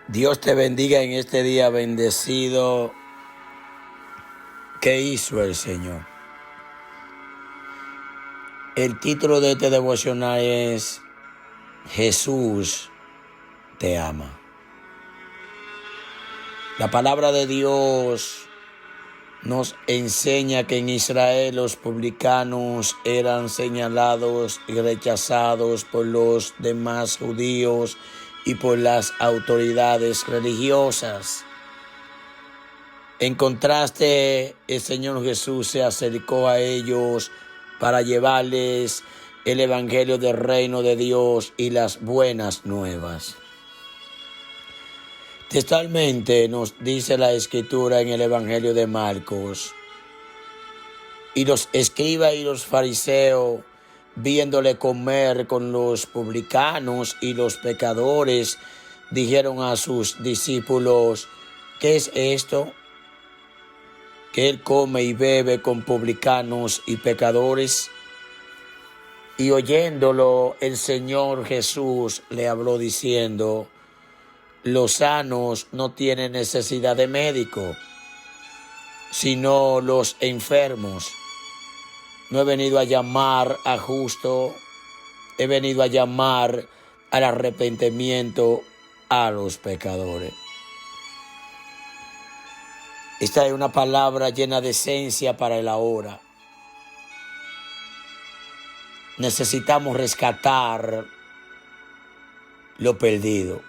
Dios te bendiga en este día bendecido que hizo el Señor. El título de este devocional es Jesús te ama. La palabra de Dios nos enseña que en Israel los publicanos eran señalados y rechazados por los demás judíos y por las autoridades religiosas. En contraste, el Señor Jesús se acercó a ellos para llevarles el evangelio del reino de Dios y las buenas nuevas. Textualmente nos dice la Escritura en el evangelio de Marcos: y los escribas y los fariseos, viéndole comer con los publicanos y los pecadores, dijeron a sus discípulos: ¿qué es esto? Que él come y bebe con publicanos y pecadores. Y oyéndolo, el Señor Jesús le habló diciendo: los sanos no tienen necesidad de médico, sino los enfermos. No he venido a llamar a justo, he venido a llamar al arrepentimiento a los pecadores. Esta es una palabra llena de esencia para el ahora. Necesitamos rescatar lo perdido.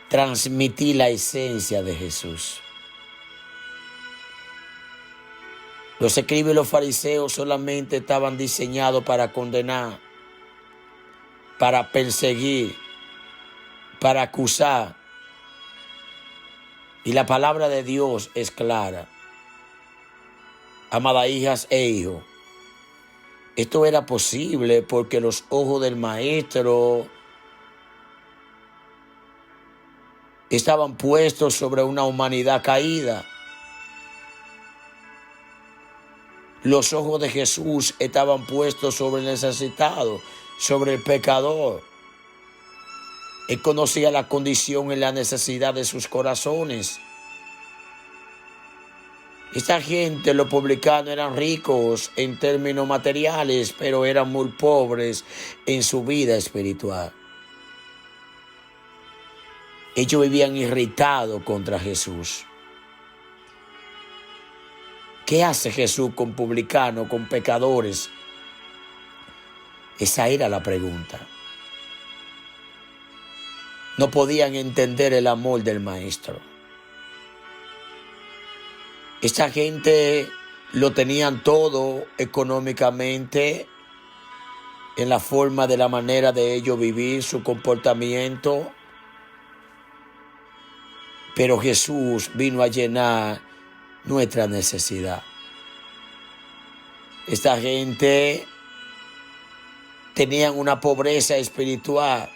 Transmitir la esencia de Jesús. Los escribas y los fariseos solamente estaban diseñados para condenar, para perseguir, para acusar. Y la palabra de Dios es clara. Amadas hijas e hijos, esto era posible porque los ojos del Maestro estaban puestos sobre una humanidad caída. Los ojos de Jesús estaban puestos sobre el necesitado, sobre el pecador. Él conocía la condición y la necesidad de sus corazones. Esta gente, los publicanos, eran ricos en términos materiales, pero eran muy pobres en su vida espiritual. Ellos vivían irritados contra Jesús. ¿Qué hace Jesús con publicanos, con pecadores? Esa era la pregunta. No podían entender el amor del Maestro. Esta gente lo tenían todo económicamente, en la forma de la manera de ellos vivir, su comportamiento. Pero Jesús vino a llenar nuestra necesidad. Esta gente tenían una pobreza espiritual.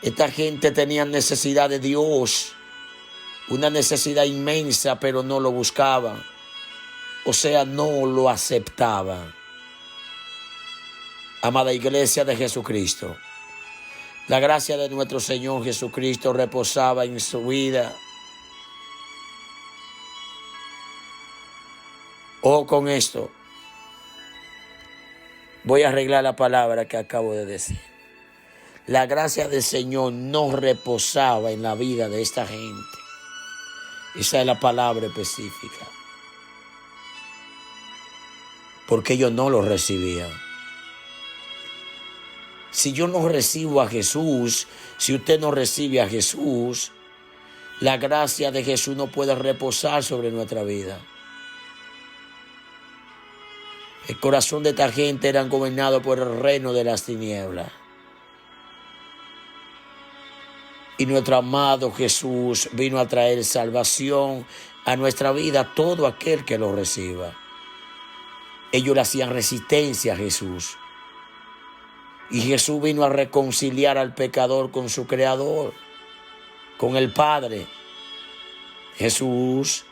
Esta gente tenía necesidad de Dios, una necesidad inmensa, pero no lo buscaban. O sea, no lo aceptaban. Amada iglesia de Jesucristo, la gracia de nuestro Señor Jesucristo reposaba en su vida. Ojo con esto. Voy a arreglar la palabra que acabo de decir. La gracia del Señor no reposaba en la vida de esta gente. Esa es la palabra específica. Porque ellos no lo recibían. Si yo no recibo a Jesús, si usted no recibe a Jesús, la gracia de Jesús no puede reposar sobre nuestra vida. El corazón de esta gente era gobernado por el reino de las tinieblas. Y nuestro amado Jesús vino a traer salvación a nuestra vida a todo aquel que lo reciba. Ellos le hacían resistencia a Jesús. Y Jesús vino a reconciliar al pecador con su Creador, con el Padre. Jesús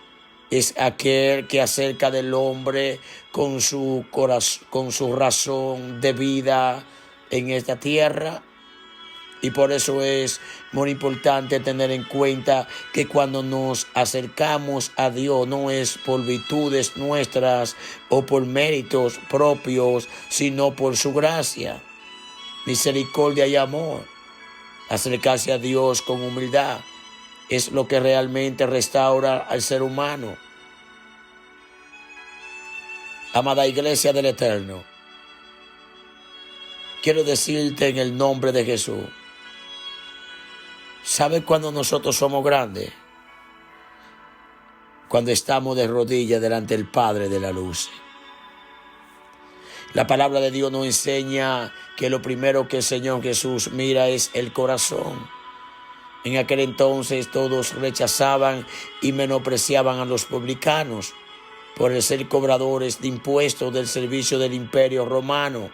es aquel que acerca del hombre con su corazón, con su razón de vida en esta tierra. Y por eso es muy importante tener en cuenta que cuando nos acercamos a Dios no es por virtudes nuestras o por méritos propios, sino por su gracia, misericordia y amor. Acercarse a Dios con humildad es lo que realmente restaura al ser humano. Amada Iglesia del Eterno, quiero decirte en el nombre de Jesús, ¿sabes cuándo nosotros somos grandes? Cuando estamos de rodillas delante del Padre de la luz. La palabra de Dios nos enseña que lo primero que el Señor Jesús mira es el corazón. En aquel entonces todos rechazaban y menospreciaban a los publicanos por el ser cobradores de impuestos del servicio del Imperio Romano.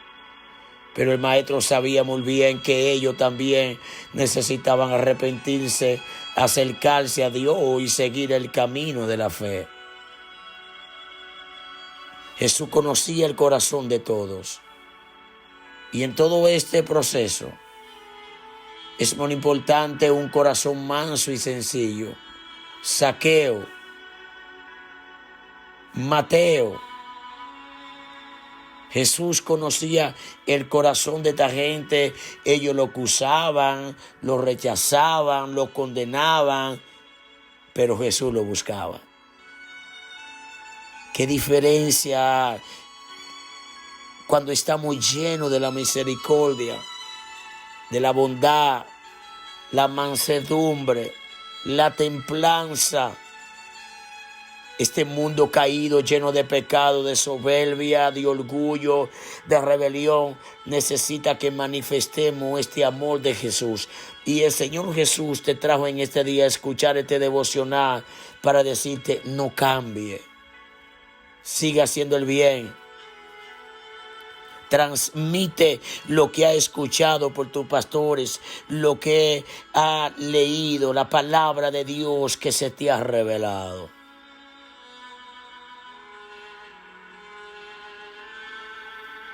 Pero el maestro sabía muy bien que ellos también necesitaban arrepentirse, acercarse a Dios y seguir el camino de la fe. Jesús conocía el corazón de todos. Y en todo este proceso es muy importante un corazón manso y sencillo. Zaqueo, Mateo. Jesús conocía el corazón de esta gente. Ellos lo acusaban, lo rechazaban, lo condenaban, pero Jesús lo buscaba. Qué diferencia cuando estamos llenos de la misericordia, de la bondad, la mansedumbre, la templanza. Este mundo caído, lleno de pecado, de soberbia, de orgullo, de rebelión, necesita que manifestemos este amor de Jesús. Y el Señor Jesús te trajo en este día a escuchar este devocional para decirte, no cambie, siga haciendo el bien. Transmite lo que ha escuchado por tus pastores, lo que ha leído, la palabra de Dios que se te ha revelado.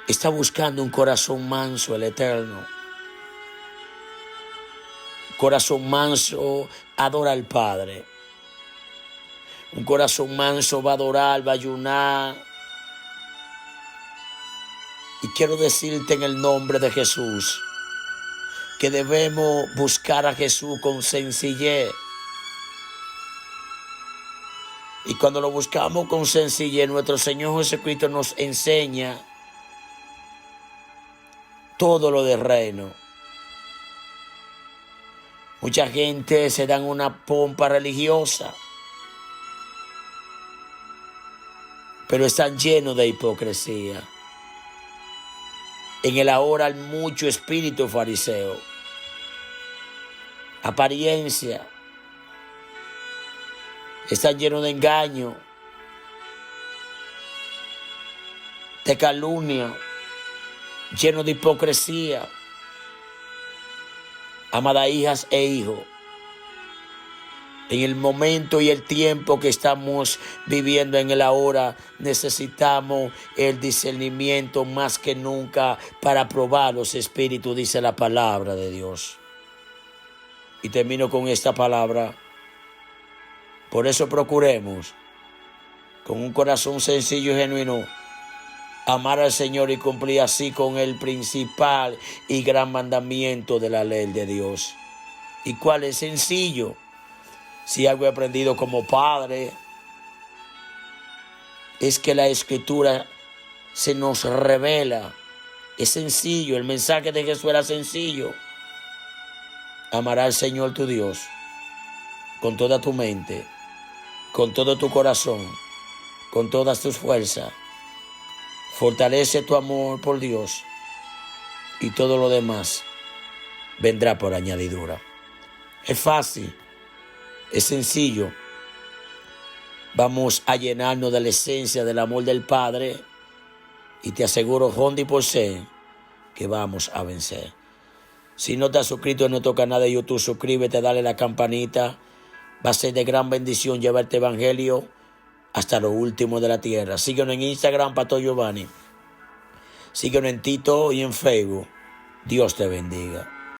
Está buscando un corazón manso el Eterno. Corazón manso adora al Padre. Un corazón manso va a adorar, va a ayunar. Y quiero decirte en el nombre de Jesús que debemos buscar a Jesús con sencillez. Y cuando lo buscamos con sencillez, nuestro Señor Jesucristo nos enseña todo lo del reino. Mucha gente se dan una pompa religiosa, pero están llenos de hipocresía. En el ahora hay mucho espíritu fariseo, apariencia, están llenos de engaño, de calumnia, lleno de hipocresía. Amadas hijas e hijos, en el momento y el tiempo que estamos viviendo en el ahora, necesitamos el discernimiento más que nunca para probar los espíritus, dice la palabra de Dios. Y termino con esta palabra. Por eso procuremos, con un corazón sencillo y genuino, amar al Señor y cumplir así con el principal y gran mandamiento de la ley de Dios. ¿Y cuál es? Sencillo. Si algo he aprendido como padre, es que la Escritura se nos revela. Es sencillo, el mensaje de Jesús era sencillo. Amarás al Señor tu Dios con toda tu mente, con todo tu corazón, con todas tus fuerzas. Fortalece tu amor por Dios y todo lo demás vendrá por añadidura. Es fácil, es sencillo. Vamos a llenarnos de la esencia del amor del Padre y te aseguro, Honda y por ser, que vamos a vencer. Si no te has suscrito en nuestro canal de YouTube, suscríbete, dale la campanita. Va a ser de gran bendición llevarte evangelio hasta lo último de la tierra. Síguenos en Instagram, Pastor Giovanni. Síguenos en Tito y en Facebook. Dios te bendiga.